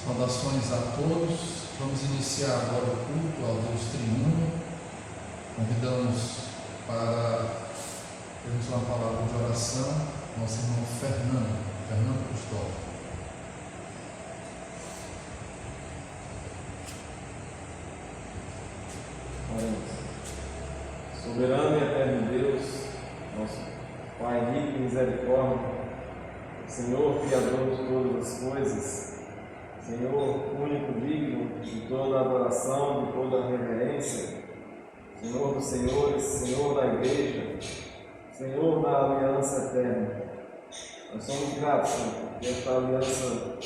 Saudações a todos. Vamos iniciar agora o culto ao Deus Triuno. Convidamos para termos uma palavra de oração nosso irmão Fernando Custódio. Soberano e eterno Deus, nosso Pai rico em misericórdia, Senhor Criador de todas as coisas, Senhor único digno de toda a adoração, de toda a reverência, Senhor dos senhores, Senhor da igreja, Senhor da aliança eterna. Nós somos gratos, Senhor, porque esta aliança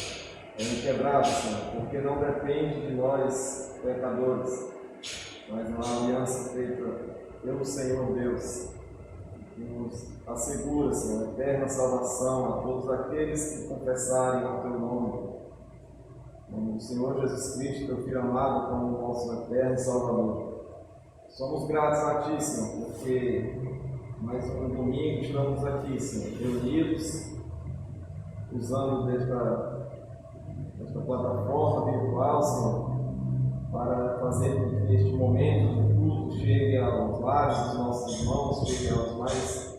é inquebrável, Senhor, porque não depende de nós, pecadores, mas uma aliança feita pelo Senhor Deus, que nos assegura, Senhor, eterna salvação a todos aqueles que confessarem o Teu nome. Em nome do Senhor Jesus Cristo, Teu Filho amado, como nosso eterno Salvador. Somos gratos a Ti, Senhor, porque mais um domingo estamos aqui, Senhor, reunidos, usando desta plataforma virtual, Senhor, para fazer com que este momento de culto chegue aos lares dos nossos irmãos, chegue aos mais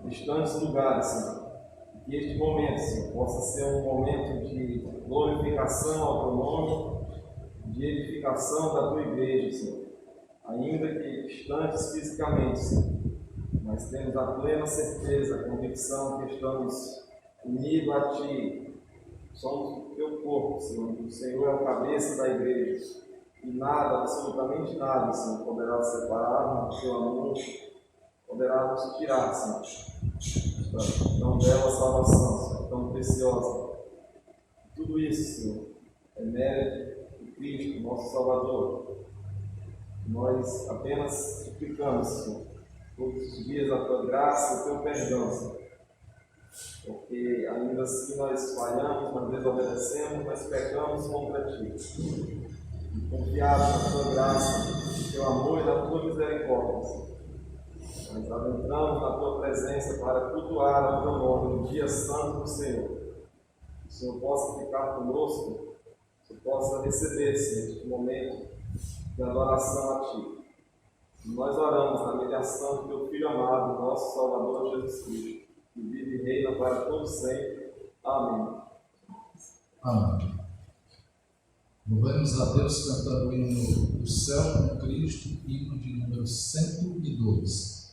distantes lugares, Senhor. Que este momento, Senhor, possa ser um momento de glorificação ao Teu nome, de edificação da Tua igreja, Senhor. Ainda que distantes fisicamente, Senhor, mas temos a plena certeza, a convicção que estamos unidos a Ti. Somos o Teu corpo, Senhor. O Senhor é o cabeça da igreja. E nada, absolutamente nada, Senhor, poderá separar-nos do Teu amor, poderá nos tirar, Senhor, esta tão bela salvação, Senhor, tão preciosa. Tudo isso, Senhor, é mérito de Cristo, nosso Salvador. Nós apenas suplicamos, Senhor, todos os dias a Tua graça e o Teu perdão, Senhor. Porque ainda assim nós falhamos, nós desobedecemos, nós pecamos contra Ti. E confiados na Tua graça, no Teu amor e na Tua misericórdia, Senhor, nós adentramos na Tua presença para cultuar o Teu nome no dia santo do Senhor. Que o Senhor possa ficar conosco, que o Senhor possa receber, Senhor, este momento de adoração a Ti. E nós oramos na mediação do Teu Filho amado, nosso Salvador Jesus Cristo, que vive e reina para todo sempre. Amém. Amém. Louvemos a Deus cantando o hino do céu com Cristo, hino de número 102.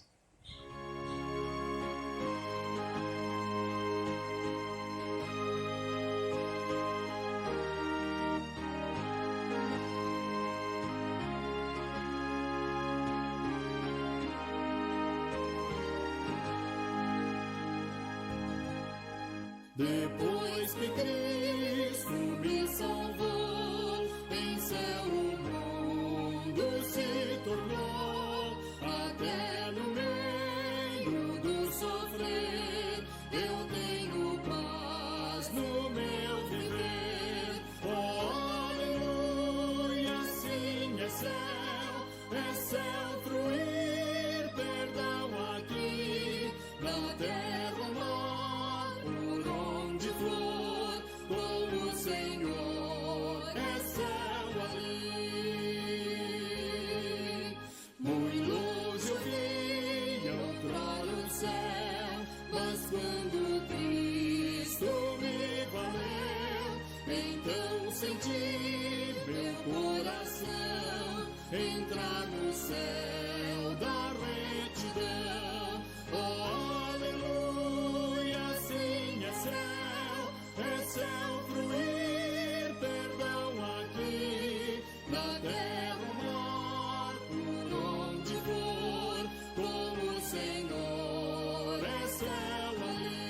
Depois que Cristo me salvou, em céu o mundo se tornou, até no meio do sofrer, eu tenho paz no meu viver. Oh, aleluia, assim é céu fruir, perdão aqui, na terra o mar, por onde for, com o Senhor é céu ali. Muito longe eu vi outrora o céu, mas quando Cristo me valeu, então senti meu coração entrar no céu da retidão. Oh, aleluia, assim é céu fruir, perdão aqui, na terra o mar, por onde for, com o Senhor é céu ali.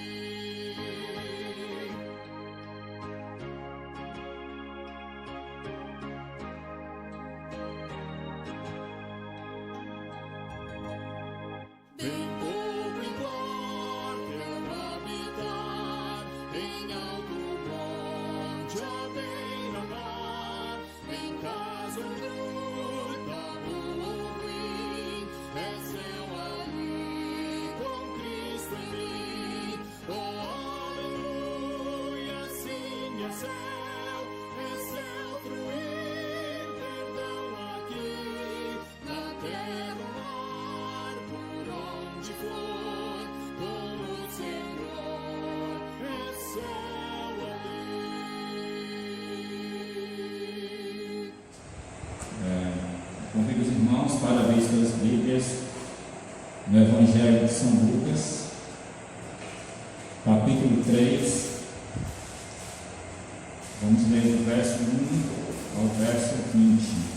Bem pouco importa eu habitar em alto monte ou beira-mar, em casa ou gruta ou ruim, é céu ali com Cristo em mim. Oh, aleluia, assim é céu convido os irmãos para abrir suas Bíblias no Evangelho de São Lucas, capítulo 3. Vamos ler do verso 1 ao verso 20.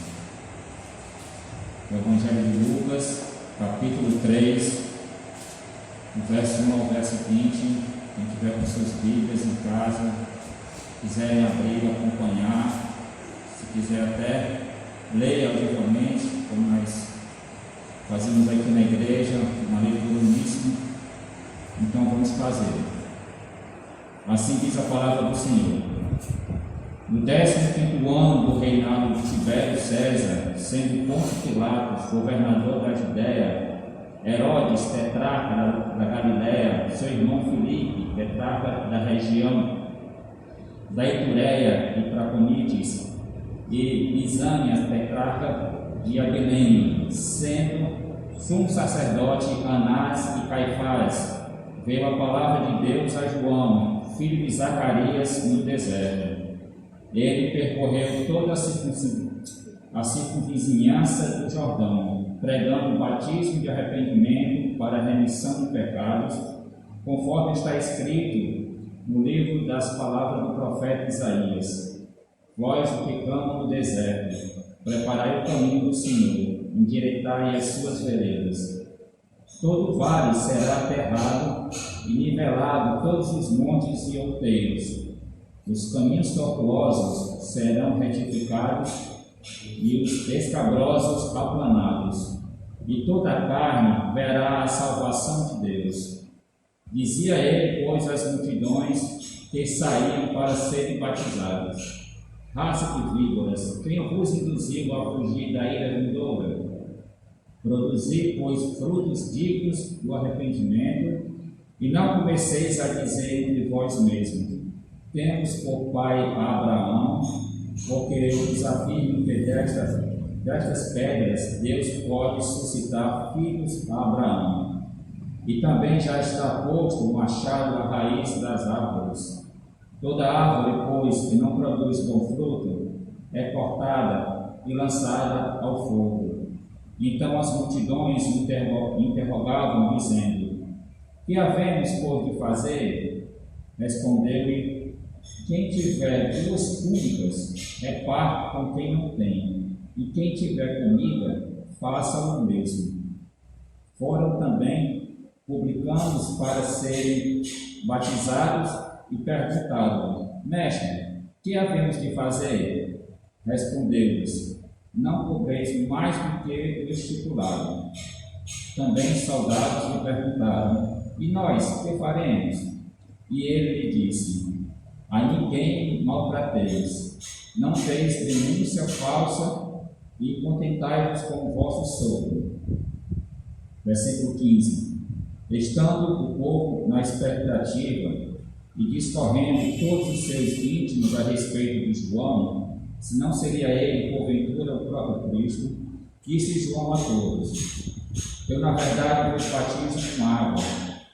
O Evangelho de Lucas, capítulo 3, do verso 1 ao verso 20. Quem tiver com suas Bíblias em casa, quiserem abrir, acompanhar, se quiser até leia audivelmente, como nós fazemos aqui na igreja, uma leitura uníssona. Então vamos fazer. Assim diz a palavra do Senhor. No 15º ano do reinado de Tibério César, sendo Pôncio Pilatos governador da Judéia, Herodes, tetrarca da Galiléia, seu irmão Filipe, tetrarca da região da Itureia e Traconites, e Lisânia, tetrarca de Abilene, sendo sumo sacerdote Anás e Caifás, veio a palavra de Deus a João, filho de Zacarias, no deserto. Ele percorreu toda a circunvizinhança do Jordão, pregando o batismo de arrependimento para a remissão de pecados, conforme está escrito no livro das palavras do profeta Isaías. Vós que clamam no deserto, preparai o caminho do Senhor, endireitai as suas veredas. Todo vale será aterrado e nivelado todos os montes e outeiros. Os caminhos tortuosos serão retificados e os escabrosos aplanados. E toda a carne verá a salvação de Deus. Dizia ele, pois, às multidões que saíam para serem batizadas: raça de víboras, quem vos induziu a fugir da ira vindoura? Produzi, pois, frutos dignos do arrependimento, e não comeceis a dizer entre vós mesmos: temos por pai a Abraão, porque eu vos afirmo que destas pedras Deus pode suscitar filhos a Abraão. E também já está posto o machado à raiz das árvores. Toda árvore, pois, que não produz bom fruto, é cortada e lançada ao fogo. Então as multidões interrogavam, dizendo: que havemos, pois, de fazer? Respondeu-lhe: quem tiver 2 túnicas, reparte com quem não tem, e quem tiver comida, faça o mesmo. Foram também publicanos para serem batizados e perguntaram: mestre, que havemos de fazer? Respondeu-lhes: não cobreis mais do que o estipulado. Também os soldados lhe perguntaram: e nós, que faremos? E ele lhe disse: a ninguém maltrateis, não deis denúncia falsa e contentai-vos com o vosso sogro. Versículo 15. Estando o povo na expectativa e discorrendo todos os seus íntimos a respeito de João, se não seria ele, porventura, o próprio Cristo, disse João a todos: eu, na verdade, vos batizo com água,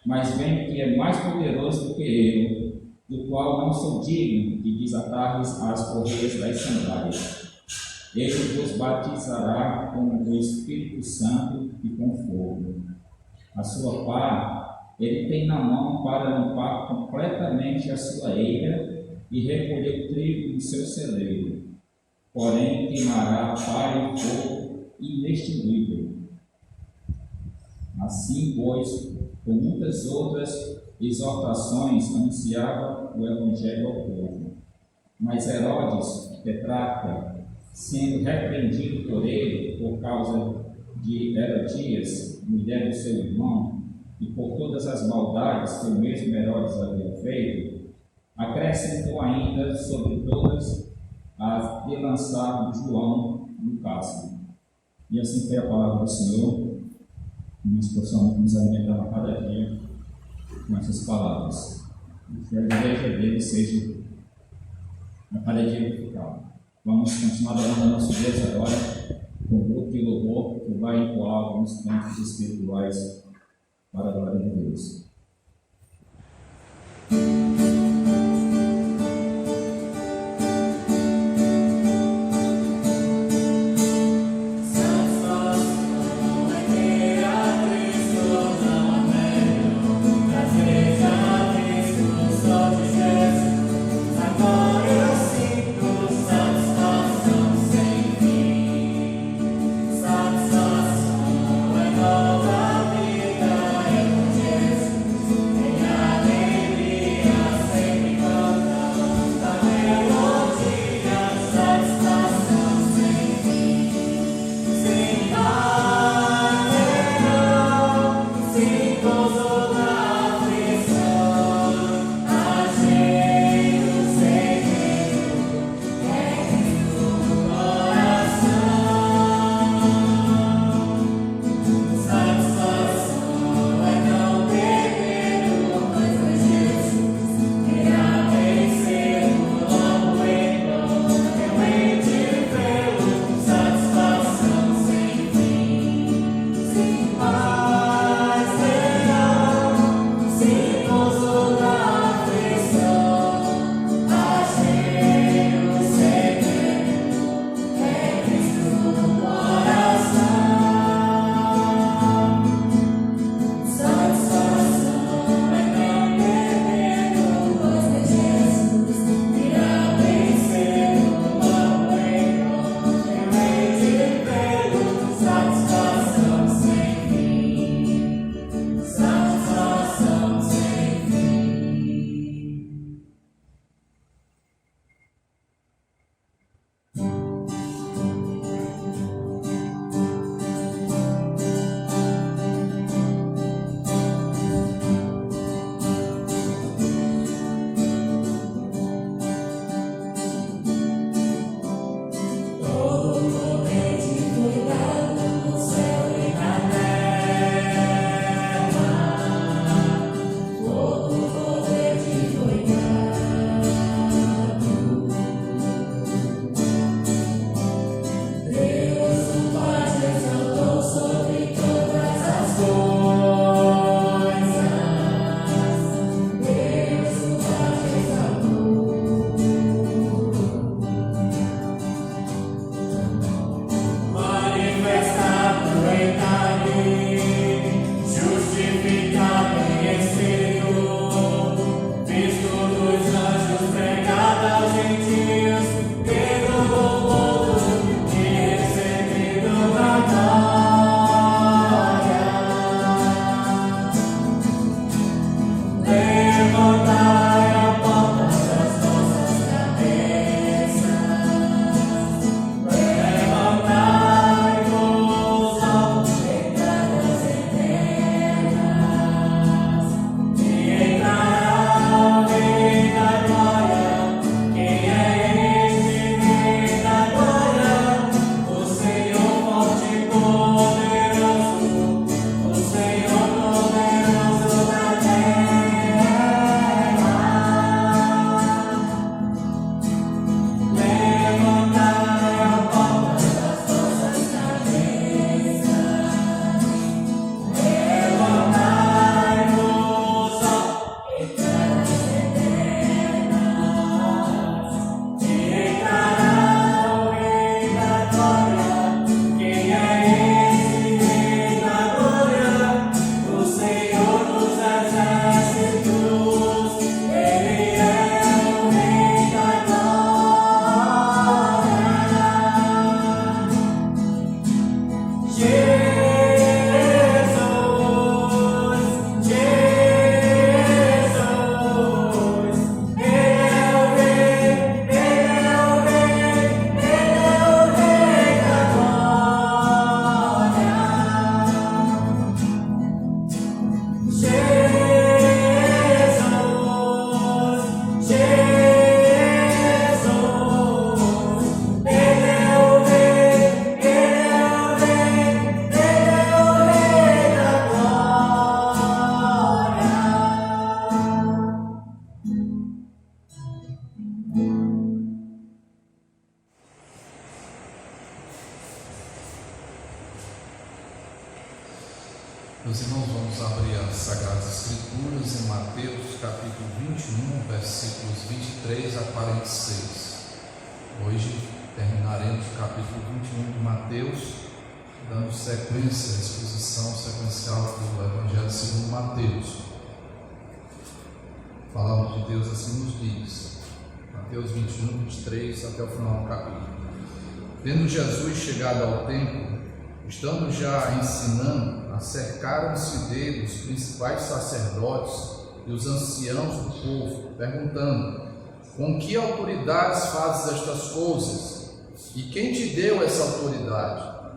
mas vem que é mais poderoso do que eu, do qual não sou digno de desatar-lhes as correias das sandálias. Ele vos batizará com o Espírito Santo e com fogo. A sua pá ele tem na mão para limpar completamente a sua eira e recolher o trigo do seu celeiro. Porém, queimará a pá e fogo inextinguível. Assim, pois, com muitas outras exortações, anunciava o Evangelho ao povo. Mas Herodes, tetrarca, sendo repreendido por ele por causa de Herodias, mulher do seu irmão, e por todas as maldades que o mesmo Herodes havia feito, acrescentou ainda sobre todas as de lançar João no cálice. E assim foi a palavra do Senhor, que nós possamos nos alimentar a cada dia com essas palavras. Que a igreja dele seja a cada dia edificada. Vamos continuar adorando a nosso Deus agora com um grupo de louvor que vai entoar alguns cantos espirituais para a glória de Deus. Sacrifício Sagradas Escrituras em Mateus capítulo 21, versículos 23 a 46. Hoje terminaremos o capítulo 21 de Mateus, dando sequência à exposição sequencial do Evangelho segundo Mateus. A palavra de Deus assim nos diz, Mateus 21, 23 até o final do capítulo. Tendo Jesus chegado ao templo, estando já ensinando, acercaram-se dele os principais sacerdotes e os anciãos do povo, perguntando: com que autoridades fazes estas coisas? E quem te deu essa autoridade?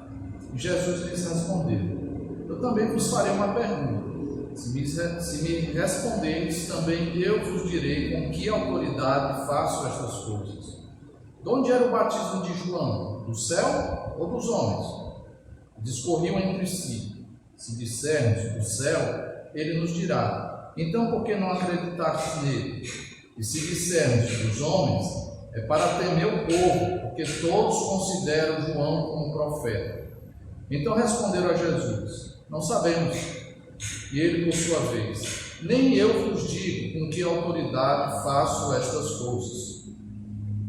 E Jesus lhes respondeu: eu também vos farei uma pergunta. Se me responderes, também eu vos direi com que autoridade faço estas coisas. De onde era o batismo de João? Do céu ou dos homens? Discorriam entre si. Se dissermos do céu, ele nos dirá: então por que não acreditastes nele? E se dissermos dos homens, é para temer o povo, porque todos consideram João como profeta. Então responderam a Jesus: não sabemos. E ele, por sua vez: nem eu vos digo com que autoridade faço estas coisas.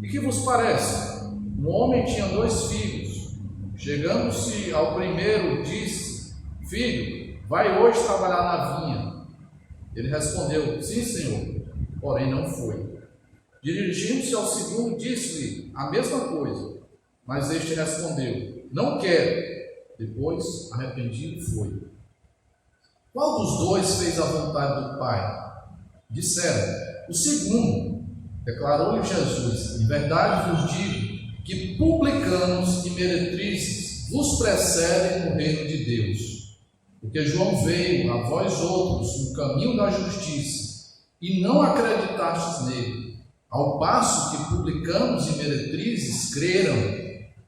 E que vos parece? Um homem tinha 2 filhos. Chegando-se ao primeiro, disse: filho, vai hoje trabalhar na vinha. Ele respondeu: sim, senhor, porém não foi. Dirigindo-se ao segundo, disse-lhe a mesma coisa, mas este respondeu: não quero. Depois, arrependido, foi. Qual dos 2 fez a vontade do Pai? Disseram: o segundo. Declarou-lhe Jesus: em verdade vos digo que publicanos e meretrizes vos precedem no reino de Deus. Porque João veio a vós outros no caminho da justiça, e não acreditastes nele, ao passo que publicanos e meretrizes creram.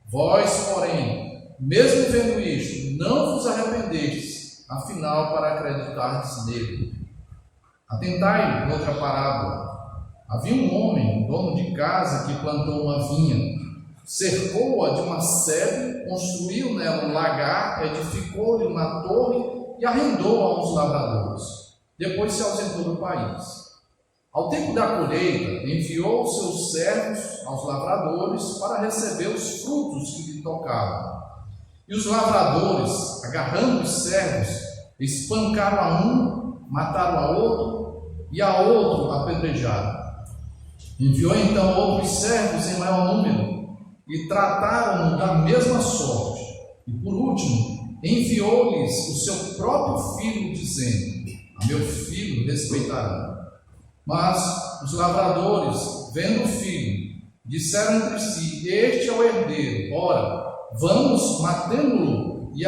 Vós, porém, mesmo vendo isto, não vos arrependestes, afinal, para acreditardes nele. Atentai noutra parábola. Havia um homem, dono de casa, que plantou uma vinha, cercou-a de uma sebe, construiu nela um lagar, edificou-lhe uma torre e arrendou a uns lavradores. Depois se ausentou do país. Ao tempo da colheita, enviou os seus servos aos lavradores para receber os frutos que lhe tocavam. E os lavradores, agarrando os servos, espancaram a um, mataram a outro e a outro apedrejaram. Enviou então outros servos em maior número e trataram-no da mesma sorte. E por último, enviou-lhes o seu próprio filho, dizendo: a meu filho respeitarão. Mas os lavradores, vendo o filho, disseram entre si: este é o herdeiro, ora, vamos, matemo-lo e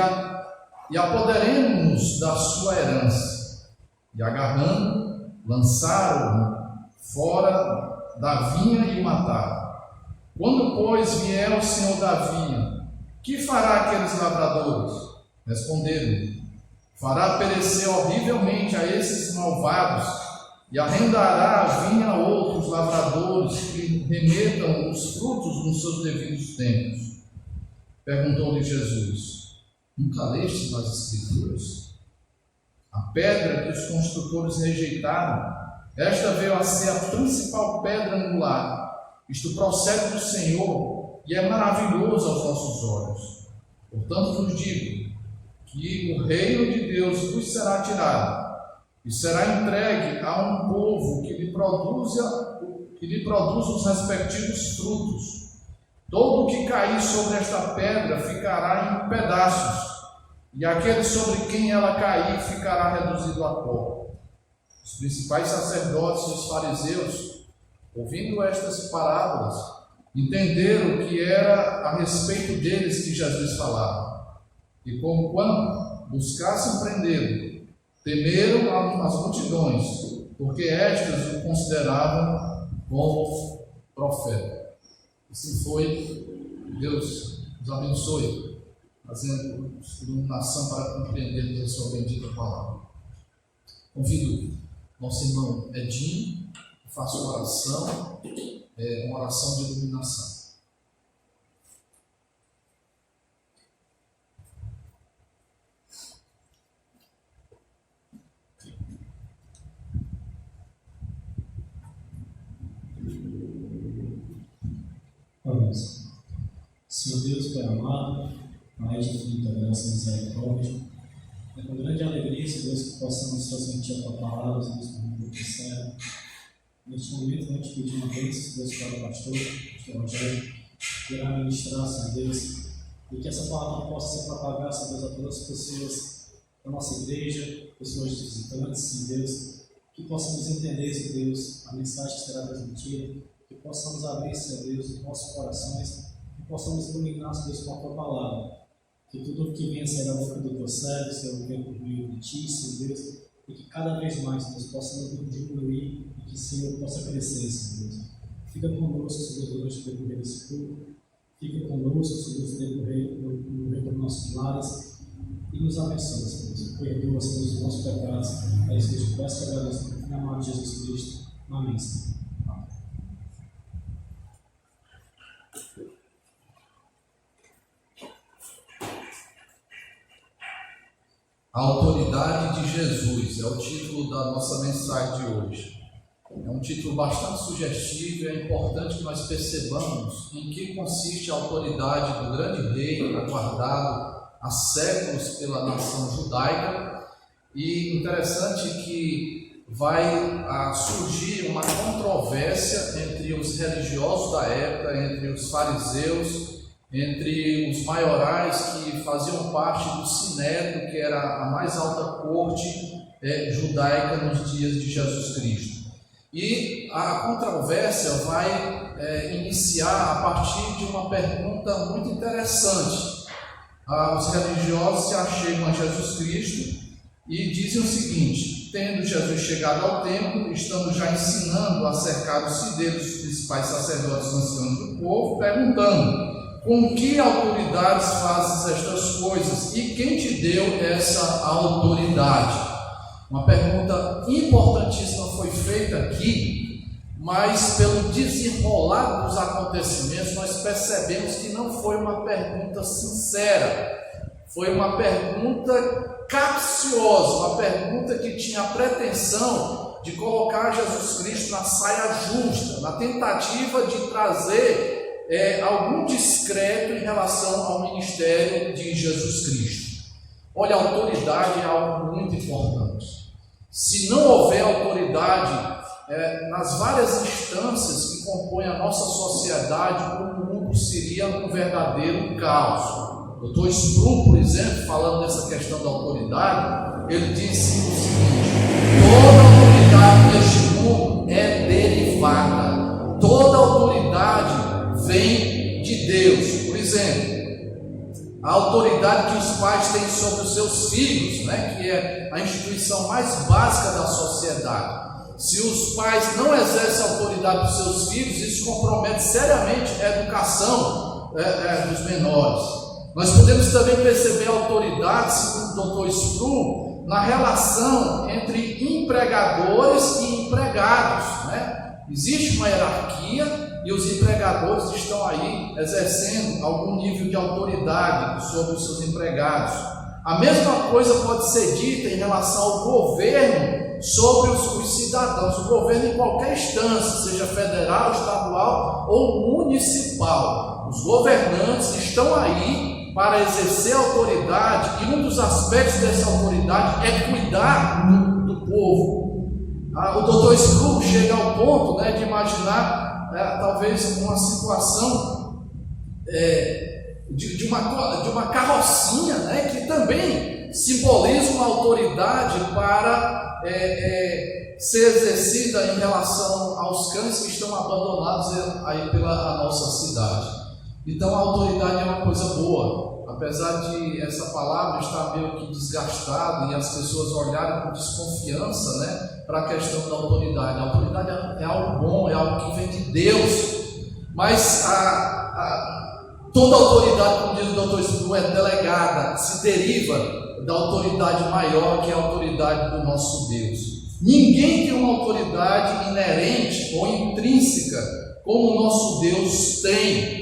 apoderemo-nos da sua herança. E agarrando, lançaram-no fora da vinha e o mataram. Quando, pois, vier o senhor da vinha, que fará aqueles lavradores? Responderam-lhe: fará perecer horrivelmente a esses malvados e arrendará a vinha a outros lavradores que remetam os frutos nos seus devidos tempos. Perguntou-lhe Jesus: nunca lestes nas Escrituras? A pedra que os construtores rejeitaram, esta veio a ser a principal pedra angular. Isto procede do Senhor e é maravilhoso aos nossos olhos. Portanto vos digo que o reino de Deus vos será tirado e será entregue a um povo que lhe produza os respectivos frutos. Todo o que cair sobre esta pedra ficará em pedaços, e aquele sobre quem ela cair ficará reduzido a pó. Os principais sacerdotes e os fariseus, ouvindo estas parábolas, entenderam que era a respeito deles que Jesus falava. E como quando buscassem prendê-lo, temeram as multidões, porque estas o consideravam como profeta. Assim foi. Deus nos abençoe, fazendo iluminação para compreendermos a sua bendita palavra. Convido nosso irmão Edinho, faça uma oração, uma oração de iluminação. Senhor Deus, Pai amado, Pai de infinita graça e misericórdia, é com grande alegria, Senhor Deus, que possamos transmitir a Tua palavra, Senhor Deus, como tu disseram. Neste momento, vamos te pedir uma vez, Deus, para o pastor Rogério, que irá ministrar, Senhor Deus, e que essa palavra possa ser propagada, Senhor Deus, a todas as pessoas da nossa igreja, pessoas visitantes, Senhor Deus, que possamos entender, Senhor Deus, a mensagem que será transmitida, que possamos abrir, Senhor Deus, os nossos corações, que possamos iluminar, Senhor Deus, com a Tua palavra, que tudo o que venha sair da boca do Teu servo, Senhor, venha por meio de Ti, Senhor Deus, e que cada vez mais, Senhor Deus, possamos diminuir e que o Senhor possa crescer, Senhor Deus. Fica conosco, Senhor Deus, durante o decorrer desse culto, fica conosco, Senhor Deus, no decorrer dos nossos lares, e nos abençoa, Senhor Deus. Perdoa, Senhor, os nossos pecados. É isso que eu te peço e agradeço no nome de Jesus Cristo. Amém, Senhor. A autoridade de Jesus é o título da nossa mensagem de hoje. É um título bastante sugestivo e é importante que nós percebamos em que consiste a autoridade do grande rei, aguardado há séculos pela nação judaica. E interessante que vai surgir uma controvérsia entre os religiosos da época, entre os fariseus, entre os maiorais que faziam parte do Sinédrio, que era a mais alta corte judaica nos dias de Jesus Cristo. E a controvérsia vai iniciar a partir de uma pergunta muito interessante. Os religiosos se achegam a Jesus Cristo e dizem o seguinte: tendo Jesus chegado ao templo, estando já ensinando, acercaram-se dele os principais sacerdotes e anciãos do povo, perguntando: com que autoridades fazes estas coisas? E quem te deu essa autoridade? Uma pergunta importantíssima foi feita aqui, mas pelo desenrolar dos acontecimentos, nós percebemos que não foi uma pergunta sincera, foi uma pergunta capciosa, uma pergunta que tinha a pretensão de colocar Jesus Cristo na saia justa, na tentativa de trazer algum descrédito em relação ao ministério de Jesus Cristo. Olha, a autoridade é algo muito importante. Se não houver autoridade nas várias instâncias que compõem a nossa sociedade, o mundo seria um verdadeiro caos. O Dr. Spru, por exemplo, falando dessa questão da autoridade, ele disse o seguinte: toda autoridade neste mundo é derivada, toda autoridade vem de Deus. Por exemplo, a autoridade que os pais têm sobre os seus filhos, que é a instituição mais básica da sociedade. Se os pais não exercem a autoridade dos seus filhos, isso compromete seriamente a educação dos menores. Nós podemos também perceber a autoridade, segundo o Dr. Spru, na relação entre empregadores e empregados. Existe uma hierarquia e os empregadores estão aí exercendo algum nível de autoridade sobre os seus empregados. A mesma coisa pode ser dita em relação ao governo sobre os cidadãos. O governo em qualquer instância, seja federal, estadual ou municipal. Os governantes estão aí para exercer autoridade, e um dos aspectos dessa autoridade é cuidar do povo. O Dr. Spru chega ao ponto de imaginar talvez uma situação de uma carrocinha, que também simboliza uma autoridade para ser exercida em relação aos cães que estão abandonados aí pela nossa cidade. Então a autoridade é uma coisa boa, apesar de essa palavra estar meio que desgastada e as pessoas olharem com desconfiança, para a questão da autoridade. A autoridade é algo bom, é algo que vem de Deus, mas toda autoridade, como diz o Dr. Spru, é delegada, se deriva da autoridade maior, que é a autoridade do nosso Deus. Ninguém tem uma autoridade inerente ou intrínseca como o nosso Deus tem.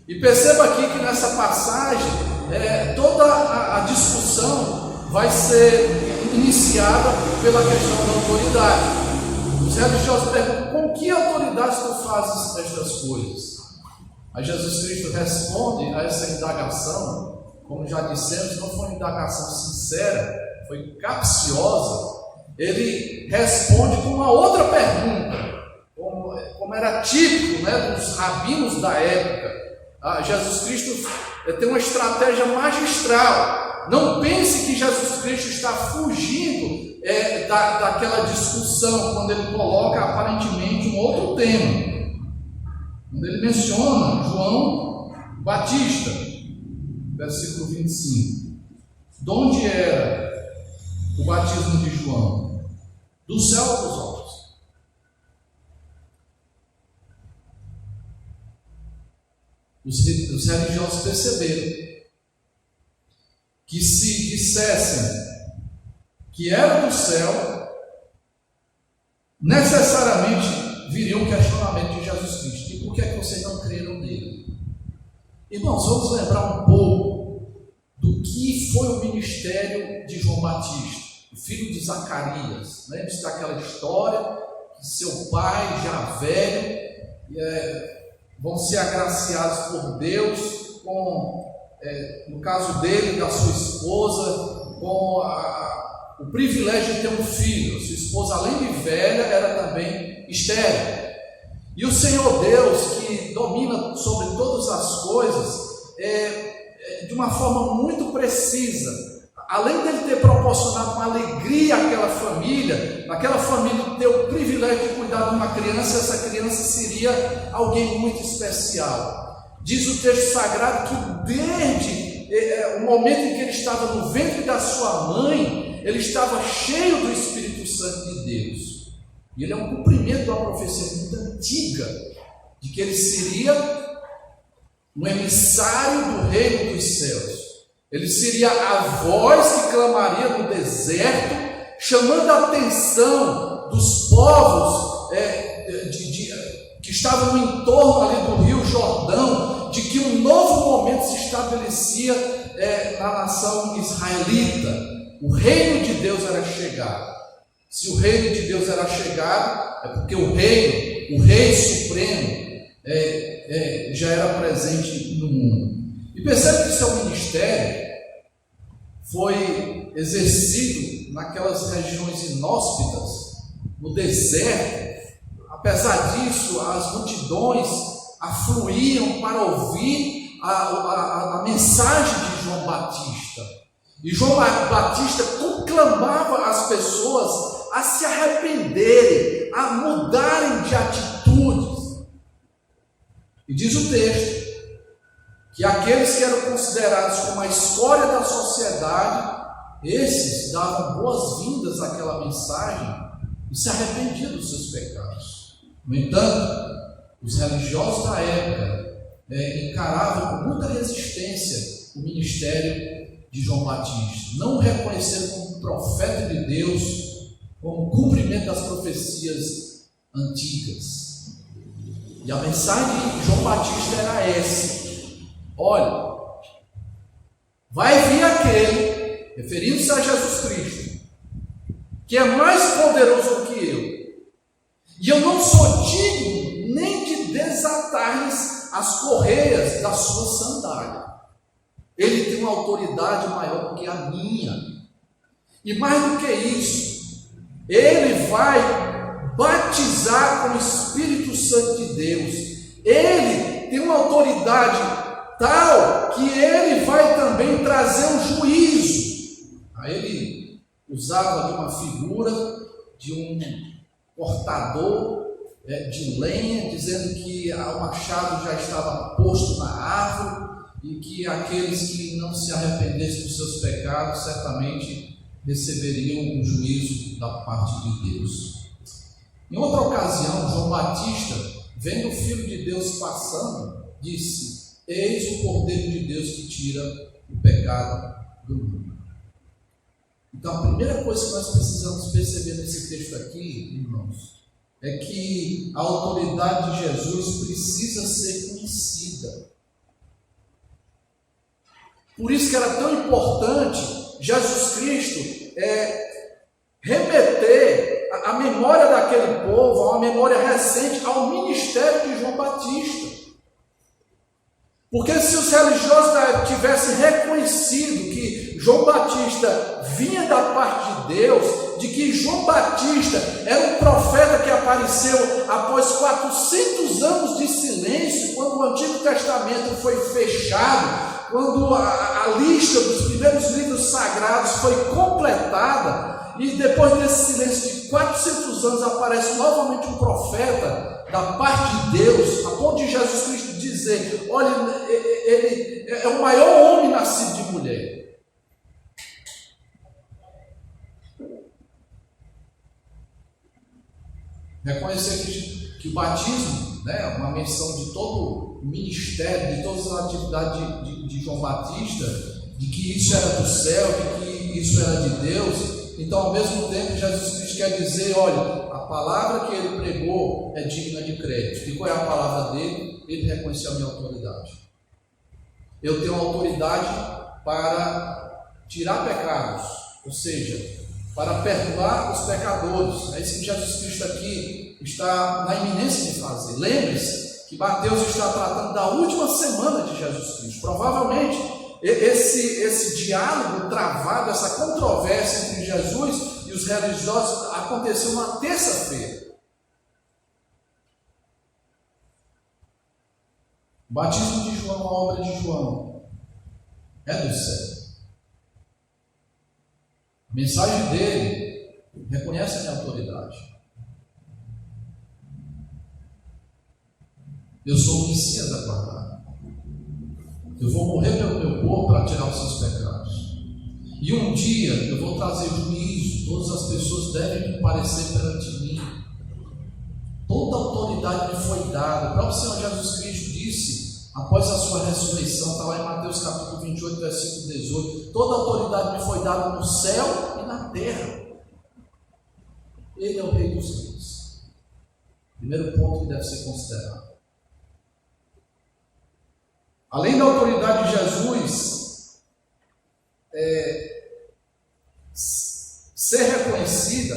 E perceba aqui que nessa passagem toda a discussão vai ser iniciada pela questão da autoridade. Os religiosos perguntam: com que autoridade tu fazes estas coisas? Aí Jesus Cristo responde a essa indagação, como já dissemos, não foi uma indagação sincera, foi capciosa. Ele responde com uma outra pergunta, como era típico, né, dos rabinos da época. Jesus Cristo tem uma estratégia magistral. Não pense que Jesus Cristo está fugindo daquela discussão, quando ele coloca aparentemente um outro tema. Quando ele menciona João Batista, versículo 25. De onde era o batismo de João? Do céu ou dos homens? Os religiosos perceberam que se dissessem que era do céu, necessariamente viria o questionamento de Jesus Cristo. E por que é que vocês não creram nele? Irmãos, vamos lembrar um pouco do que foi o ministério de João Batista, o filho de Zacarias. Lembre-se daquela história que seu pai, já velho, vão ser agraciados por Deus com, no caso dele, da sua esposa, com o privilégio de ter um filho. Sua esposa, além de velha, era também estéril. E o Senhor Deus, que domina sobre todas as coisas, de uma forma muito precisa, além dele ter proporcionado uma alegria àquela família ter o privilégio de cuidar de uma criança, essa criança seria alguém muito especial. Diz o texto sagrado que desde o momento em que ele estava no ventre da sua mãe, ele estava cheio do Espírito Santo de Deus. E ele é um cumprimento de uma profecia muito antiga, de que ele seria um emissário do reino dos céus. Ele seria a voz que clamaria no deserto, chamando a atenção dos povos que estavam no entorno ali do rio Jordão, de que um novo momento se estabelecia na nação israelita. O reino de Deus era chegado. Se o reino de Deus era chegado, é porque o rei supremo, já era presente no mundo. E percebe que seu ministério foi exercido naquelas regiões inóspitas, no deserto. Apesar disso, as multidões afluíam para ouvir a mensagem de João Batista. E João Batista conclamava as pessoas a se arrependerem, a mudarem de atitudes. E diz o texto que aqueles que eram considerados como a escória da sociedade, esses davam boas-vindas àquela mensagem e se arrependiam dos seus pecados. No entanto, os religiosos da época encaravam com muita resistência o ministério de João Batista, não o reconheceram como profeta de Deus, como cumprimento das profecias antigas. E a mensagem de João Batista era essa: olha, vai vir aquele, referindo-se a Jesus Cristo, que é mais poderoso do que eu, e eu não sou digno nem de desatar-lhes as correias da sua sandália. Ele tem uma autoridade maior do que a minha, e mais do que isso, ele vai batizar com o Espírito Santo de Deus. Ele tem uma autoridade tal que ele vai também trazer um juízo. Aí ele usava de uma figura de um cortador de lenha, dizendo que o machado já estava posto na árvore e que aqueles que não se arrependessem dos seus pecados certamente receberiam um juízo da parte de Deus. Em outra ocasião, João Batista, vendo o Filho de Deus passando, disse: eis o Cordeiro de Deus que tira o pecado do mundo. Então, a primeira coisa que nós precisamos perceber nesse texto aqui, irmãos, é que a autoridade de Jesus precisa ser conhecida. Por isso que era tão importante Jesus Cristo remeter a memória daquele povo, a uma memória recente, ao ministério de João Batista. Porque se os religiosos da época tivessem reconhecido que João Batista vinha da parte de Deus, de que João Batista era um profeta que apareceu após 400 anos de silêncio, quando o Antigo Testamento foi fechado, quando a lista dos primeiros livros sagrados foi completada, e depois desse silêncio de 400 anos aparece novamente um profeta da parte de Deus, a ponto de Jesus Cristo dizer: olha, ele é o maior homem nascido de mulher. Reconhecer que o batismo, né, uma menção de todo o ministério, de todas as atividades de João Batista, de que isso era do céu, de que isso era de Deus. Então, ao mesmo tempo, Jesus Cristo quer dizer: olha, a palavra que ele pregou é digna de crédito. E qual é a palavra dele? Ele reconheceu a minha autoridade. Eu tenho autoridade para tirar pecados, ou seja, para perdoar os pecadores. É isso que Jesus Cristo aqui está na iminência de fazer. Lembre-se que Mateus está tratando da última semana de Jesus Cristo. Provavelmente esse diálogo travado, essa controvérsia entre Jesus e os religiosos aconteceu na terça-feira. O batismo de João, a obra de João, é do céu. A mensagem dele reconhece a minha autoridade. Eu sou o Messias aguardado. Eu vou morrer pelo meu povo para tirar os seus pecados. E um dia eu vou trazer juízo. Todas as pessoas devem comparecer perante mim. Toda a autoridade me foi dada. O próprio Senhor Jesus Cristo disse, após a sua ressurreição, está lá em Mateus capítulo 28, versículo 18: toda a autoridade me foi dada no céu e na terra. Ele é o Rei dos Reis. Primeiro ponto que deve ser considerado. Além da autoridade de Jesus ser reconhecida,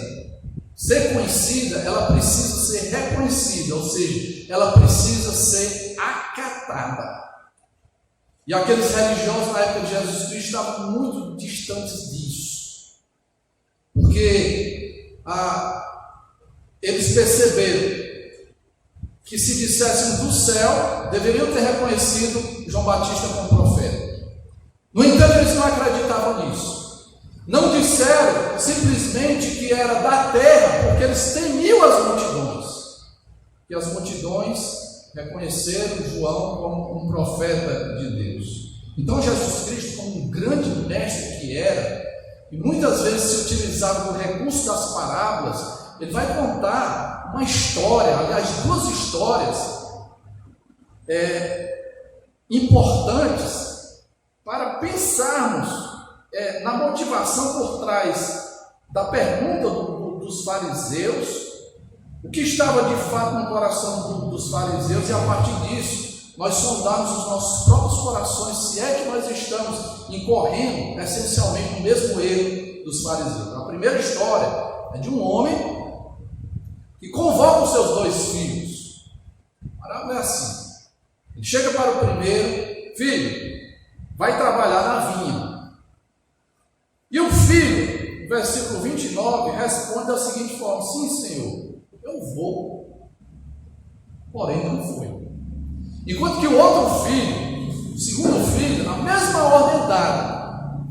ser conhecida, ela precisa ser reconhecida, ou seja, ela precisa ser acatada. E aqueles religiosos na época de Jesus Cristo estavam muito distantes disso, porque eles perceberam que se dissessem do céu, deveriam ter reconhecido João Batista como profeta. No entanto, eles não acreditavam nisso. Não disseram simplesmente que era da terra, porque eles temiam as multidões. E as multidões reconheceram João como um profeta de Deus. Então, Jesus Cristo, como um grande mestre que era, e muitas vezes se utilizava do recurso das parábolas, ele vai contar uma história, aliás, duas histórias importantes para pensarmos na motivação por trás da pergunta dos fariseus, o que estava de fato no coração dos fariseus, e a partir disso nós sondarmos os nossos próprios corações, se é que nós estamos incorrendo essencialmente no mesmo erro dos fariseus. A primeira história é de um homem que convoca os seus dois filhos. A parábola é assim: ele chega para o primeiro: filho, vai trabalhar na vinha. E o filho, no versículo 29, responde da seguinte forma: sim, senhor, eu vou. Porém, não foi. Enquanto que o outro filho, o segundo filho, na mesma ordem dada,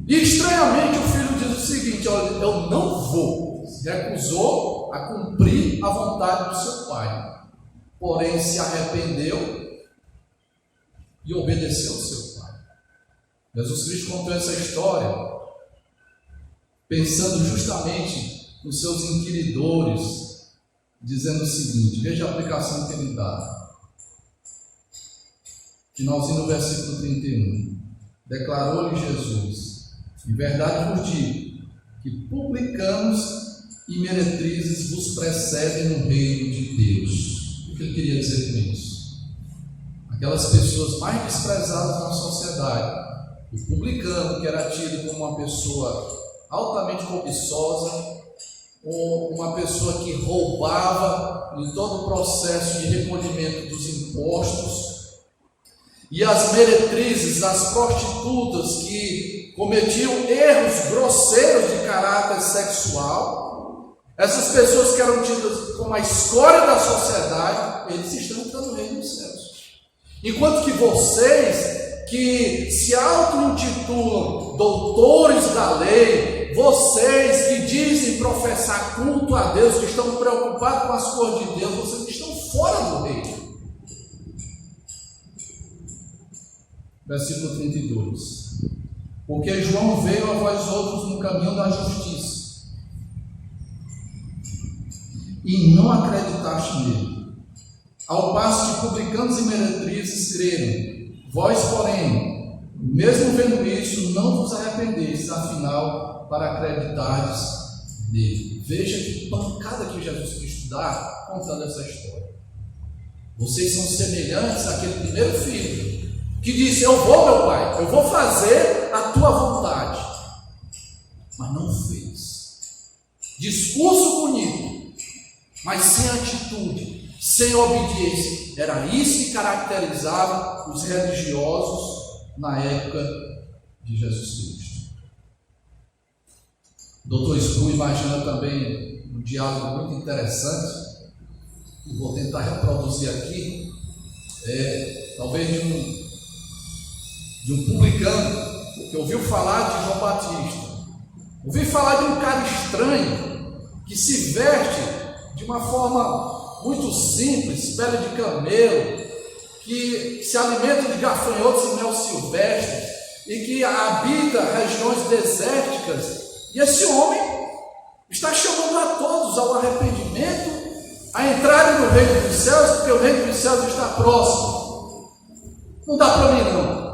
e estranhamente o filho diz o seguinte: olha, eu não vou. Se recusou a cumprir a vontade do seu pai, porém se arrependeu e obedeceu ao seu pai. Jesus Cristo contou essa história pensando justamente nos seus inquiridores, dizendo o seguinte: veja a aplicação que ele dá. Finalzinho do versículo 31. Declarou-lhe Jesus: em verdade vos digo que publicanos e meretrizes vos precedem no reino de Deus. O que ele queria dizer com isso? Aquelas pessoas mais desprezadas na sociedade, o publicano, que era tido como uma pessoa altamente cobiçosa, ou uma pessoa que roubava em todo o processo de recolhimento dos impostos, e as meretrizes, as prostitutas que cometiam erros grosseiros de caráter sexual, essas pessoas que eram tidas como a escória da sociedade, eles estão entrando no reino dos céus. Enquanto que vocês, que se auto-intitulam doutores da lei, vocês que dizem professar culto a Deus, que estão preocupados com as coisas de Deus, vocês estão fora do reino. Versículo 32. Porque João veio a vós outros no caminho da justiça, e não acreditaste nele, ao passo que publicanos e meretrizes creram. Vós, porém, mesmo vendo isso, não vos arrependestes, afinal, para acreditardes nele. Veja que pancada que Jesus Cristo dá contando essa história. Vocês são semelhantes àquele primeiro filho, que disse: eu vou, meu pai, eu vou fazer a tua vontade. Mas não fez. Discurso bonito, mas sem atitude, sem obediência. Era isso que caracterizava os religiosos na época de Jesus Cristo. Dr. Sproul imagina também um diálogo muito interessante, que vou tentar reproduzir aqui, talvez de um publicano que ouviu falar de João Batista. Ouviu falar de um cara estranho que se veste de uma forma muito simples, pele de camelo, que se alimenta de gafanhotos e mel silvestre e que habita regiões desérticas. E esse homem está chamando a todos ao arrependimento, a entrarem no reino dos céus, porque o reino dos céus está próximo. Não dá para mim não.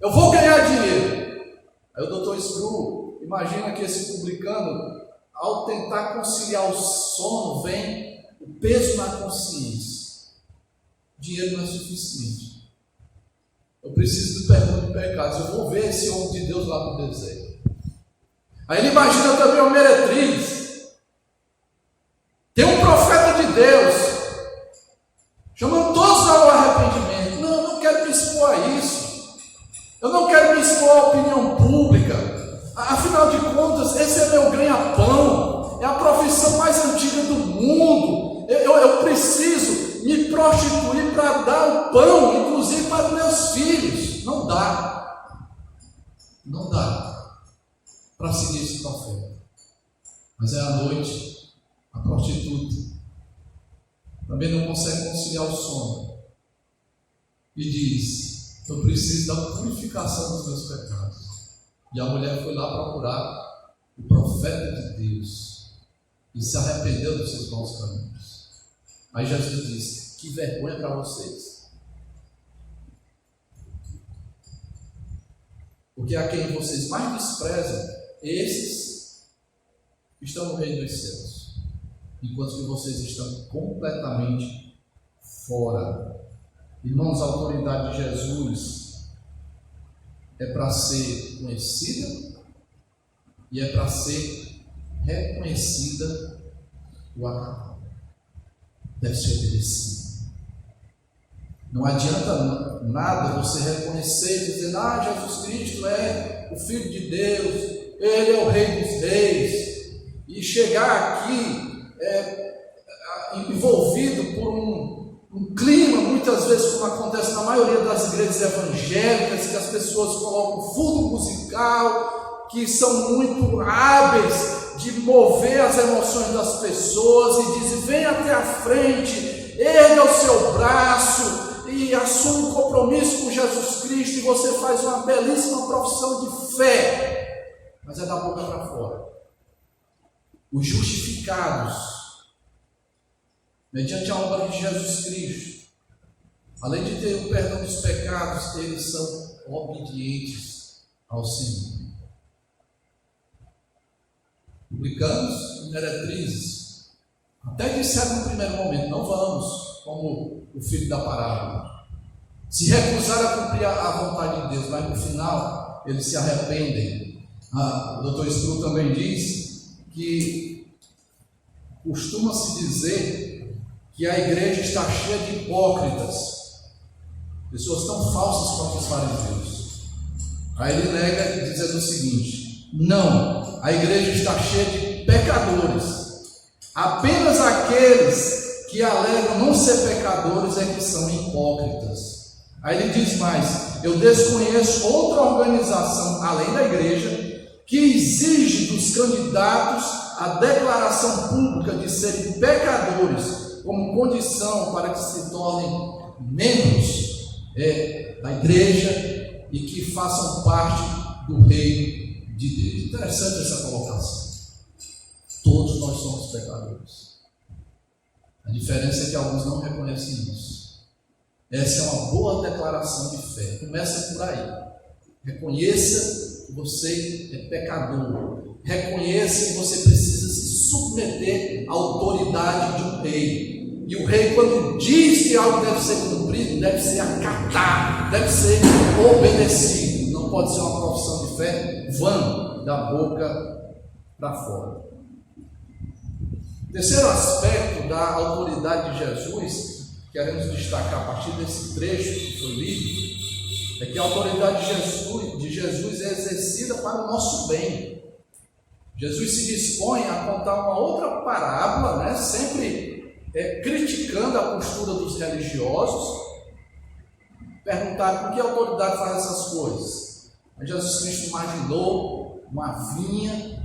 Eu vou ganhar dinheiro. Aí o Dr. Sproul imagina que esse publicano, ao tentar conciliar o sono, vem o peso na consciência. Dinheiro não é suficiente. Eu preciso do perdão de pecados. Eu vou ver esse homem de Deus lá no deserto. Aí ele imagina também o meretriz. Tem um profeta de Deus chamando todos ao arrependimento. Não, eu não quero me expor a isso. Eu não quero me expor à opinião pública. Afinal de contas, esse é meu ganha-pão. É a profissão mais antiga do mundo. Eu preciso me prostituir para dar o pão, inclusive para os meus filhos. Não dá. Não dá para seguir esse profeta. Mas é à noite, a prostituta também não consegue conciliar o sono. E diz: eu preciso da purificação dos meus pecados. E a mulher foi lá procurar o profeta de Deus e se arrependeu dos seus maus caminhos. Aí Jesus disse: que vergonha para vocês, porque a quem vocês mais desprezam, esses estão no reino dos céus, enquanto que vocês estão completamente fora. Irmãos, a autoridade de Jesus é para ser conhecida e é para ser reconhecida o acatar. Deve ser obedecido. Não adianta nada você reconhecer e dizer: Jesus Cristo é o Filho de Deus, Ele é o Rei dos Reis, e chegar aqui envolvido por um clima, muitas vezes, como acontece na maioria das igrejas evangélicas, que as pessoas colocam fundo musical, que são muito hábeis de mover as emoções das pessoas e dizem: vem até a frente, erga o seu braço e assume um compromisso com Jesus Cristo, e você faz uma belíssima profissão de fé, mas é da boca para fora. Os justificados mediante a obra de Jesus Cristo, além de ter o perdão dos pecados, eles são obedientes ao Senhor. Publicanos e meretrizes até disseram no primeiro momento: não vamos, como o filho da parábola. Se recusaram a cumprir a vontade de Deus, mas no final eles se arrependem. O Dr. Sproul também diz que costuma-se dizer que a igreja está cheia de hipócritas, Pessoas tão falsas quanto os fariseus. Aí ele nega dizendo o seguinte: não, a igreja está cheia de pecadores. Apenas aqueles que alegam não ser pecadores é que são hipócritas. Aí ele diz mais: eu desconheço outra organização além da igreja que exige dos candidatos a declaração pública de serem pecadores como condição para que se tornem membros da igreja e que façam parte do reino de Deus. Interessante essa colocação. Todos nós somos pecadores. A diferença é que alguns não reconhecem isso. Essa é uma boa declaração de fé. Começa por aí. Reconheça que você é pecador. Reconheça que você precisa se submeter à autoridade de um rei. E o rei, quando diz que algo deve ser cumprido, deve ser acatado, deve ser obedecido. Não pode ser uma profissão de fé vã, da boca para fora. O terceiro aspecto da autoridade de Jesus, queremos destacar a partir desse trecho que foi lido, é que a autoridade de Jesus é exercida para o nosso bem. Jesus se dispõe a contar uma outra parábola, sempre criticando a postura dos religiosos, perguntar com que autoridade faz essas coisas. Mas Jesus Cristo imaginou uma vinha.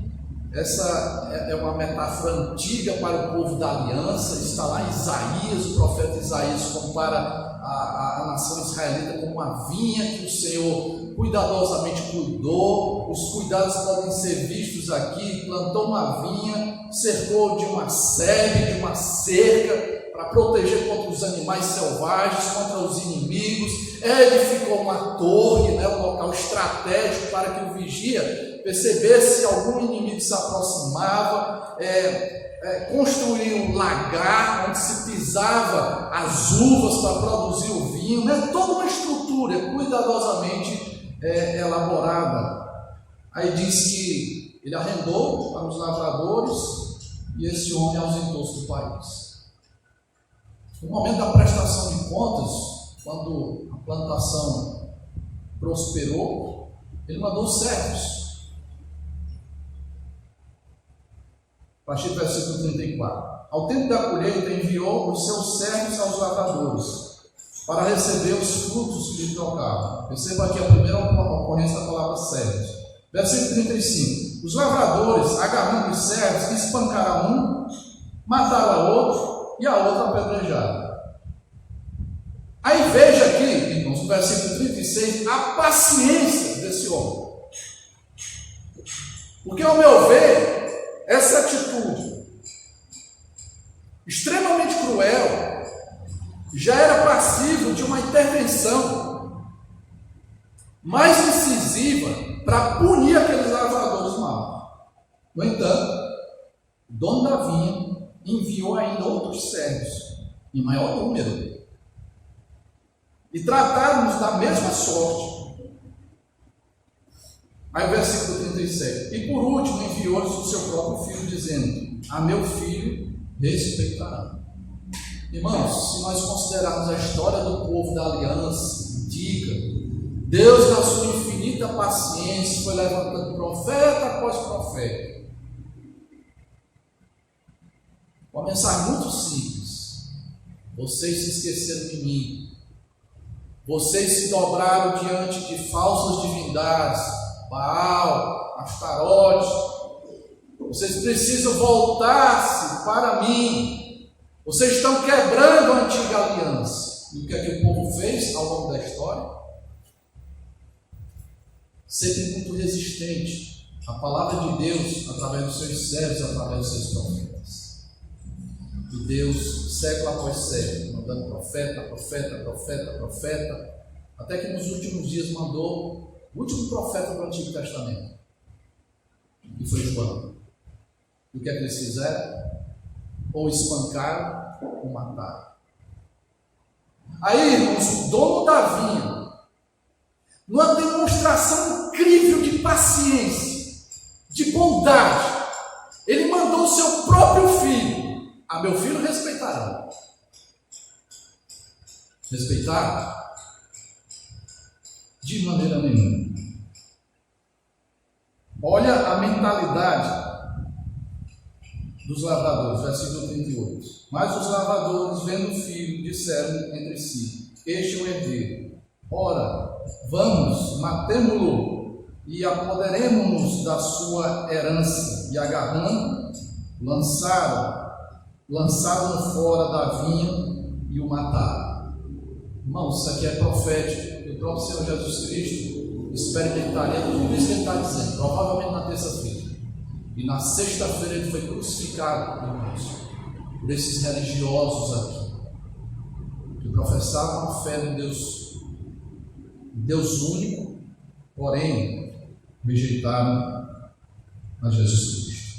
Essa é uma metáfora antiga para o povo da aliança, está lá em Isaías. O profeta Isaías compara a nação israelita como uma vinha que o Senhor cuidadosamente cuidou. Os cuidados podem ser vistos aqui: plantou uma vinha, cercou de uma sebe, de uma cerca, para proteger contra os animais selvagens, contra os inimigos, edificou uma torre, um local estratégico para que o vigia percebesse se algum inimigo se aproximava, construiu um lagar onde se pisava as uvas para produzir o vinho, toda uma estrutura cuidadosamente elaborada. Aí diz que ele arrendou para os lavradores e esse homem ausentou-se do país. No momento da prestação de contas, quando a plantação prosperou, ele mandou servos. A partir do versículo 34. Ao tempo da colheita, enviou os seus servos aos lavradores para receber os frutos que lhe tocavam. Perceba aqui a primeira ocorrência da palavra servos. Versículo 35. Os lavradores, agarrando os servos, espancaram um, mataram a outro e a outra apedrejaram. Aí veja aqui, irmãos, no versículo 36, a paciência desse homem. Porque, ao meu ver, essa atitude extremamente cruel já era passível de uma intervenção mais incisiva para punir aqueles lavradores maus. No entanto, o dono da vinha enviou ainda outros servos, em maior número, e trataram-nos da mesma sorte. Aí o versículo 37. E por último enviou-lhes o seu próprio filho, dizendo: a meu filho respeitará. Irmãos, se nós considerarmos a história do povo da aliança antiga, Deus, na sua infinita paciência, foi levantando profeta após profeta. Uma mensagem muito simples: vocês se esqueceram de mim, vocês se dobraram diante de falsas divindades, Baal, Astarote. Vocês precisam voltar-se para mim. Vocês estão quebrando a antiga aliança. E o que é que o povo fez ao longo da história? Sempre muito resistente à palavra de Deus, através dos seus servos, através dos seus profetas. E Deus, século após século, mandando profeta, até que nos últimos dias mandou o último profeta do Antigo Testamento, que foi João. E o que é que eles fizeram? Ou espancaram ou mataram. Aí, irmãos, o dono da vinha, numa demonstração incrível de paciência, de bondade, ele mandou o seu próprio filho. A meu filho respeitarão. Respeitar? De maneira nenhuma. Olha a mentalidade dos lavradores, versículo 38. Mas os lavradores, vendo o filho, disseram entre si: este é o herdeiro. Ora, vamos, matemo-lo e apoderemo-nos da sua herança. E agarrando, lançaram-no fora da vinha e o mataram. Irmãos, isso aqui é profético. O próprio Senhor Jesus Cristo experimentaria tudo isso que ele está dizendo, provavelmente na terça-feira. E na sexta-feira ele foi crucificado, irmãos, por esses religiosos aqui, que professavam a fé no Deus único, porém rejeitaram a Jesus Cristo.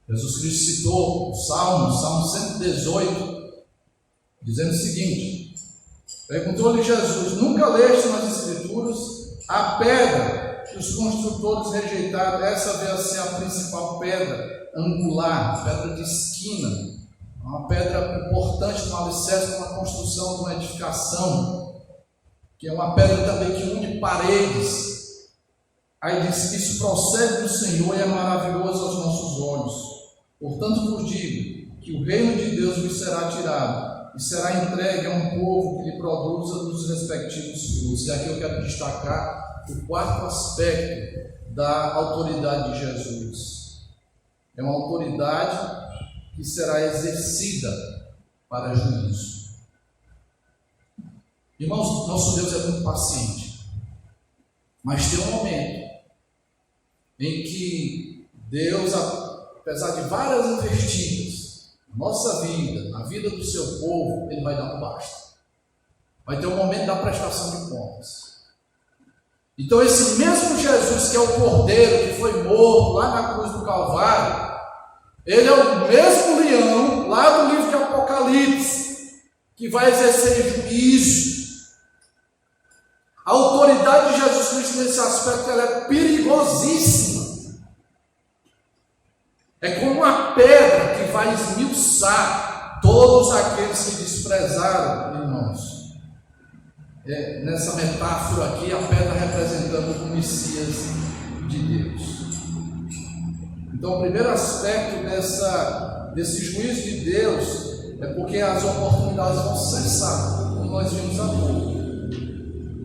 Jesus Cristo citou o Salmo 118, dizendo o seguinte: perguntou-lhe Jesus: nunca leste nas Escrituras a pedra que os construtores rejeitaram? Essa veio a ser a principal pedra angular, pedra de esquina, uma pedra importante no alicerce para a construção de uma edificação, que é uma pedra também que une paredes. Aí diz que isso procede do Senhor e é maravilhoso aos nossos olhos. Portanto vos digo que o reino de Deus vos será tirado e será entregue a um povo que lhe produza dos respectivos frutos. E aqui eu quero destacar o quarto aspecto da autoridade de Jesus. É uma autoridade que será exercida para juízo. Irmãos, nosso Deus é muito paciente, mas tem um momento em que Deus, apesar de várias investidas na nossa vida, na vida do seu povo, ele vai dar um basta. Vai ter um momento da prestação de contas. Então esse mesmo Jesus que é o Cordeiro que foi morto lá na cruz do Calvário, ele é o mesmo leão lá do livro de Apocalipse que vai exercer juízo. A autoridade de Jesus Cristo nesse aspecto ela é perigosíssima. É como uma pedra que vai esmiuçar todos aqueles que desprezaram, irmãos. Nessa metáfora aqui, a pedra representando o Messias de Deus. Então, o primeiro aspecto desse juízo de Deus é porque as oportunidades vão cessar, como nós vimos há pouco.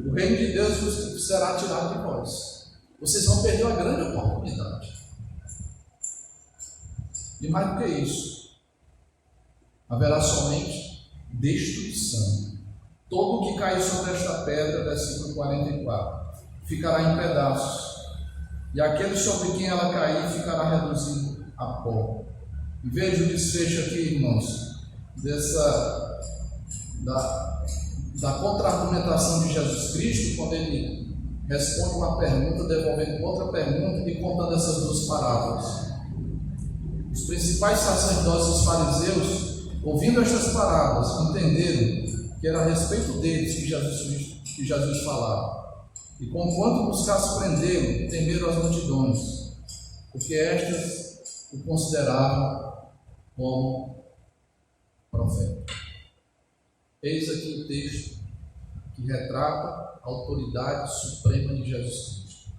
O reino de Deus será tirado de vós. Vocês vão perder uma grande oportunidade. E mais do que isso, haverá somente destruição. Todo o que cair sobre esta pedra, versículo 44, ficará em pedaços, e aquele sobre quem ela cair ficará reduzido a pó. E veja o desfecho aqui, irmãos, da contra-argumentação de Jesus Cristo, quando ele responde uma pergunta, devolvendo outra pergunta e contando essas duas parábolas. Os principais sacerdotes e os fariseus, ouvindo estas parábolas, entenderam que era a respeito deles que Jesus falava. E conquanto buscasse prendê-lo, temeram as multidões, porque estas o consideravam como profeta. Eis aqui o texto que retrata a autoridade suprema de Jesus Cristo.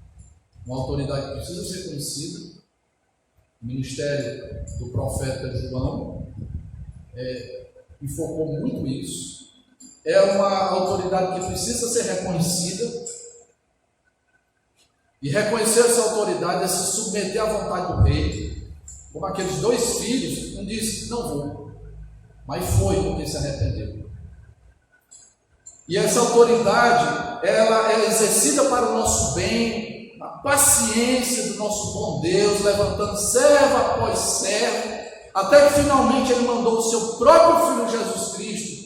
Uma autoridade que precisa ser conhecida. O ministério do profeta João enfocou muito isso. É uma autoridade que precisa ser reconhecida. E reconhecer essa autoridade é se submeter à vontade do rei. Como aqueles dois filhos, um disse: não vou, mas foi porque se arrependeu. E essa autoridade, ela é exercida para o nosso bem, na paciência do nosso bom Deus, levantando servo após servo, até que finalmente ele mandou o seu próprio Filho Jesus Cristo.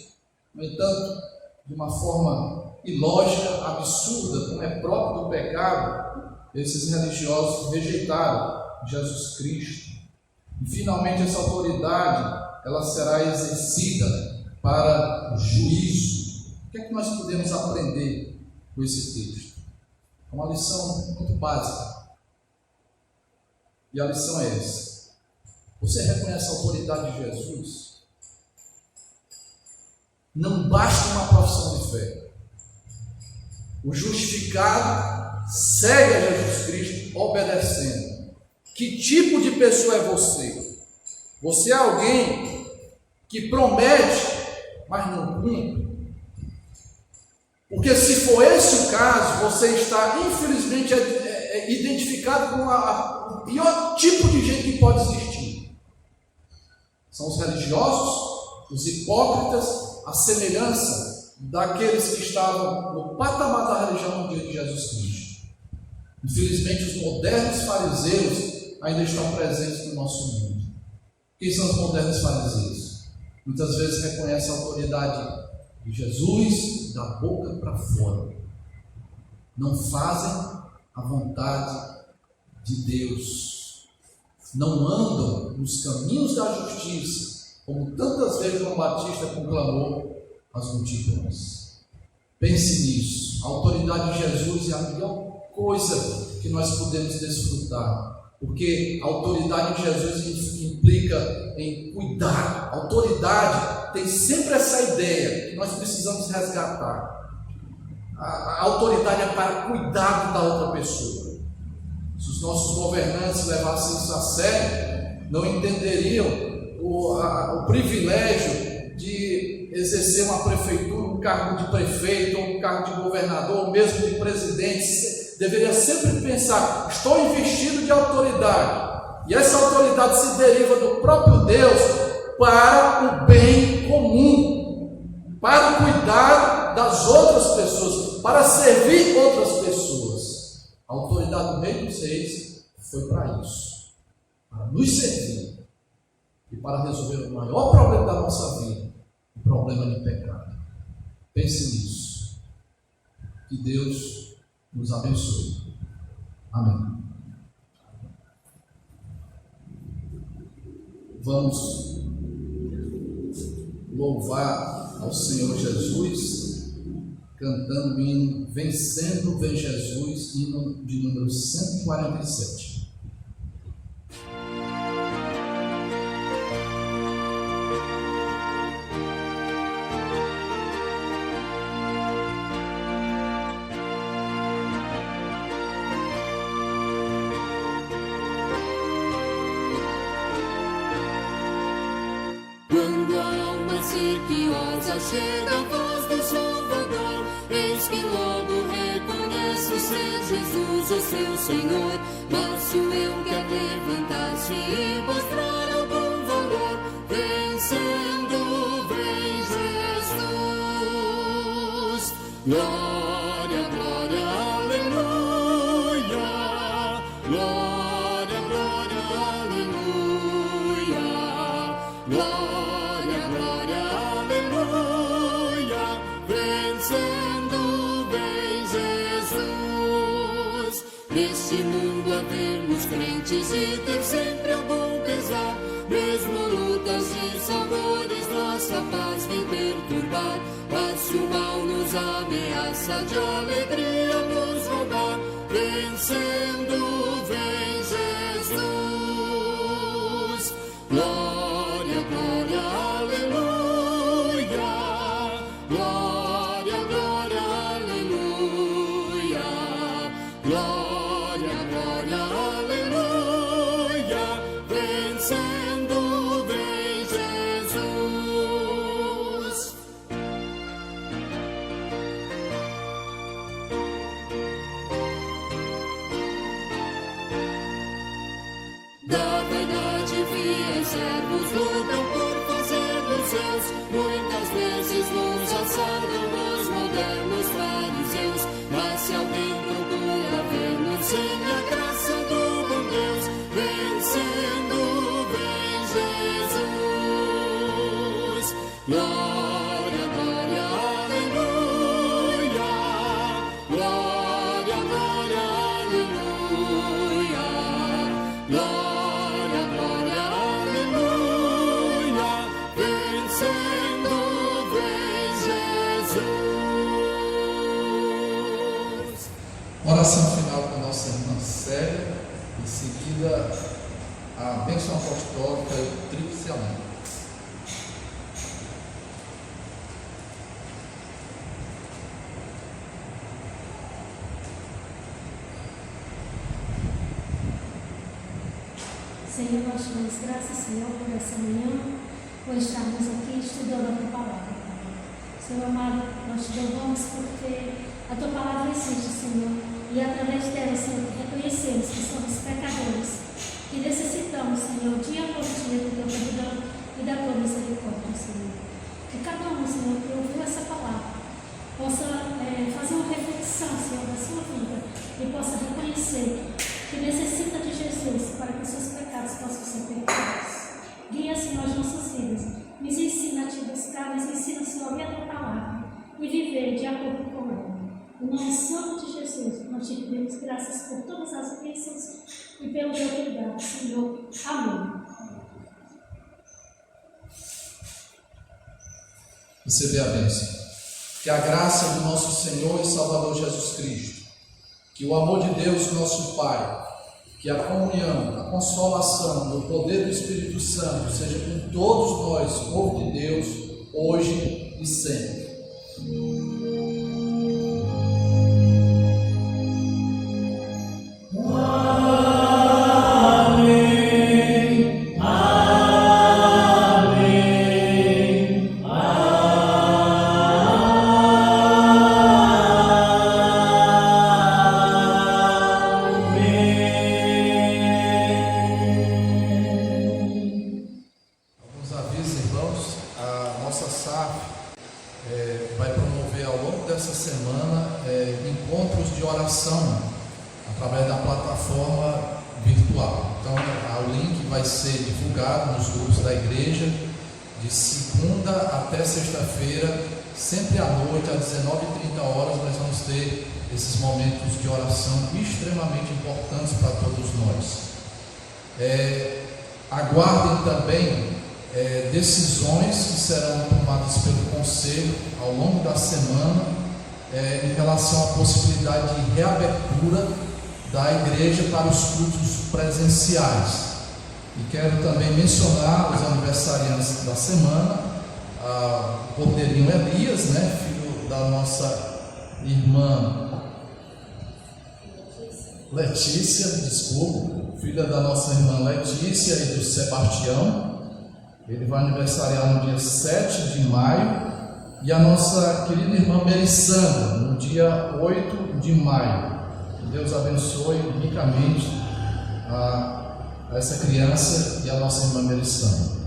No entanto, de uma forma ilógica, absurda, como é próprio do pecado, esses religiosos rejeitaram Jesus Cristo. E finalmente essa autoridade, ela será exercida para juízo. O que é que nós podemos aprender com esse texto? É uma lição muito básica. E a lição é essa: você reconhece a autoridade de Jesus? Não basta uma profissão de fé. O justificado segue a Jesus Cristo obedecendo. Que tipo de pessoa é você? Você é alguém que promete, mas não cumpre? Porque se for esse o caso, você está infelizmente identificado com o pior tipo de gente que pode existir. São os religiosos, os hipócritas, a semelhança daqueles que estavam no patamar da religião no dia de Jesus Cristo. Infelizmente, os modernos fariseus ainda estão presentes no nosso mundo. Quem são os modernos fariseus? Muitas vezes reconhecem a autoridade de Jesus da boca para fora. Não fazem a vontade de Deus. Não andam nos caminhos da justiça, como tantas vezes João Batista conclamou às multidões. Pense nisso. A autoridade de Jesus é a melhor coisa que nós podemos desfrutar, porque a autoridade de Jesus implica em cuidar. A autoridade tem sempre essa ideia que nós precisamos resgatar. A autoridade é para cuidar da outra pessoa. Se os nossos governantes levassem isso a sério, não entenderiam o privilégio de exercer uma prefeitura, um cargo de prefeito, ou um cargo de governador, ou mesmo de presidente. Deveria sempre pensar: estou investido de autoridade, e essa autoridade se deriva do próprio Deus para o bem comum, para o cuidado das outras pessoas, para servir outras pessoas. A autoridade do Rei dos Reis foi para isso, para nos servir e para resolver o maior problema da nossa vida, o problema de pecado. Pense nisso. Que Deus nos abençoe. Amém. Vamos louvar ao Senhor Jesus, cantando o hino Vencendo Vem Jesus, hino de número 147. Quando a alma serpiosa chega a voz do Salvador, eis que logo reconhece ser Jesus o seu Senhor. Mas se o eu quer levantar-se e mostrar algum valor, vencendo vem Jesus. Glória, glória, aleluia. Glória, glória, aleluia. Glória, glória, aleluia. Vencendo vem Jesus. Neste mundo havermos crentes e ter sempre algum pesar, mesmo lutas e sabores nossa paz vem perturbar. Mas se o mal nos ameaça, de alegria nos roubar, vencendo vem Jesus. Glória, glória, aleluia. Glória, glória, aleluia. Glória, glória, aleluia. Vencendo vem Jesus. Da verdade fiéis servos lutam por fazer dos seus. Muitas vezes nos assardam os modernos fariseus. Mas se alguém procura ver-nos sem a graça do bom Deus, vencendo vem Jesus. Glória, glória, aleluia. Glória, glória, aleluia. Glória, glória, aleluia. Vencendo vem Jesus. Oração final com a nossa irmã Célia, em seguida a bênção apostólica e o tríplice amém. nós te damos graças, Senhor, por essa manhã, por estarmos aqui estudando a tua palavra, Pai. Senhor amado, nós te louvamos porque a tua palavra existe, Senhor, e através dela, Senhor, reconhecemos que somos pecadores, que necessitamos, Senhor, dia por dia do teu perdão e da tua misericórdia, Senhor. Que cada um, Senhor, que ouviu essa palavra, possa fazer uma reflexão, Senhor, da sua vida e possa reconhecer que necessita de Jesus para que os seus pecados possam ser perdoados. Guia, Senhor, as nossas vidas. Nos ensina a te buscar, nos ensina, Senhor, a ouvir a tua palavra e viver de acordo com ela. Em nome santo de Jesus, nós te pedimos graças por todas as bênçãos e pelo teu cuidado, Senhor. Amém. Receber a bênção. Que a graça do nosso Senhor e Salvador Jesus Cristo, que o amor de Deus, nosso Pai, que a comunhão, a consolação, o poder do Espírito Santo seja com todos nós, povo de Deus, hoje e sempre. Vai promover ao longo dessa semana encontros de oração através da plataforma virtual. Então, o link vai ser divulgado nos grupos da igreja de segunda até sexta-feira, sempre à noite, às 19h30, nós vamos ter esses momentos de oração extremamente importantes para todos nós. Aguardem também decisões que serão tomadas pelo Conselho ao longo da semana em relação à possibilidade de reabertura da igreja para os cultos presenciais. E quero também mencionar os aniversariantes da semana, o Cordeirinho Elias, filho da nossa irmã Letícia, filha da nossa irmã Letícia e do Sebastião. Ele vai aniversariar no dia 7 de maio, e a nossa querida irmã Melissandra, no dia 8 de maio. Que Deus abençoe ricamente a essa criança e a nossa irmã Melissandra.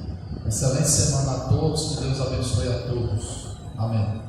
Excelente semana a todos, que Deus abençoe a todos. Amém.